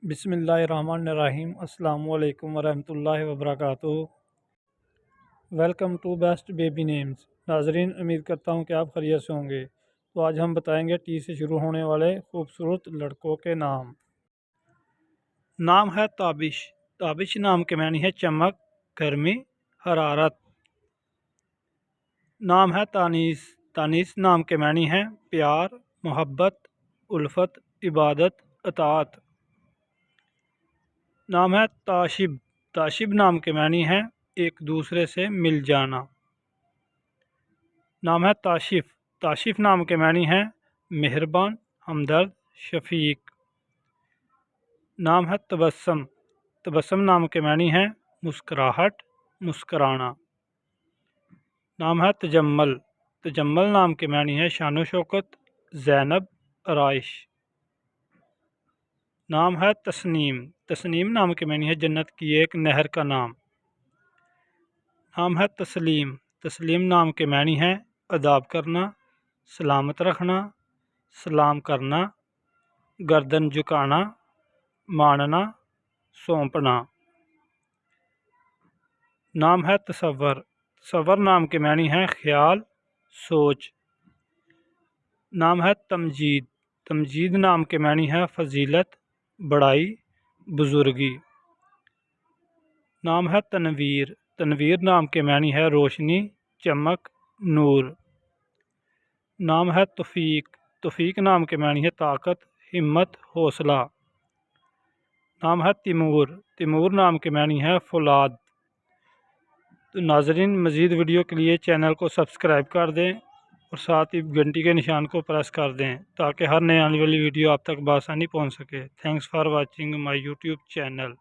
بسم اللہ الرحمن الرحیم۔ السلام علیکم ورحمۃ اللہ وبرکاتہ۔ Welcome to best baby names. ناظرین، امید کرتا ہوں کہ آپ خیریت سے ہوں گے۔ تو آج ہم بتائیں گے ٹی سے شروع ہونے والے خوبصورت لڑکوں کے نام۔ نام ہے تابش۔ تابش نام کے معنی ہے چمک، گرمی، حرارت۔ نام ہے تانیس۔ تانیس نام کے معنی ہے پیار، محبت، الفت، عبادت، اطاعت۔ نام ہے تاشب۔ تاشب نام کے معنی ہے ایک دوسرے سے مل جانا۔ نام ہے تاشف۔ تاشف نام کے معنی ہے مہربان، ہمدرد، شفیق۔ نام ہے تبسم۔ تبسم نام کے معنی ہے مسکراہٹ، مسکرانا۔ نام ہے تجمل۔ تجمل نام کے معنی ہے شان و شوکت، زینب، آرائش۔ نام ہے تسنیم۔ تسنیم نام کے معنی ہے جنت کی ایک نہر کا نام۔ نام ہے تسلیم۔ تسلیم نام کے معنی ہے اداب کرنا، سلامت رکھنا، سلام کرنا، گردن جھکانا، ماننا، سونپنا۔ نام ہے تصور۔ تصور نام کے معنی ہے خیال، سوچ۔ نام ہے تمجید۔ تمجید نام کے معنی ہے فضیلت، بڑائی، بزرگی۔ نام ہے تنویر۔ تنویر نام کے معنی ہے روشنی، چمک، نور۔ نام ہے توفیق۔ توفیق نام کے معنی ہے طاقت، ہمت، حوصلہ۔ نام ہے تیمور۔ تیمور نام کے معنی ہے فولاد۔ تو ناظرین، مزید ویڈیو کے لیے چینل کو سبسکرائب کر دیں اور ساتھ ہی گھنٹی کے نشان کو پریس کر دیں تاکہ ہر نئے آنے والی ویڈیو آپ تک بآسانی پہنچ سکے۔ Thanks for watching my YouTube channel.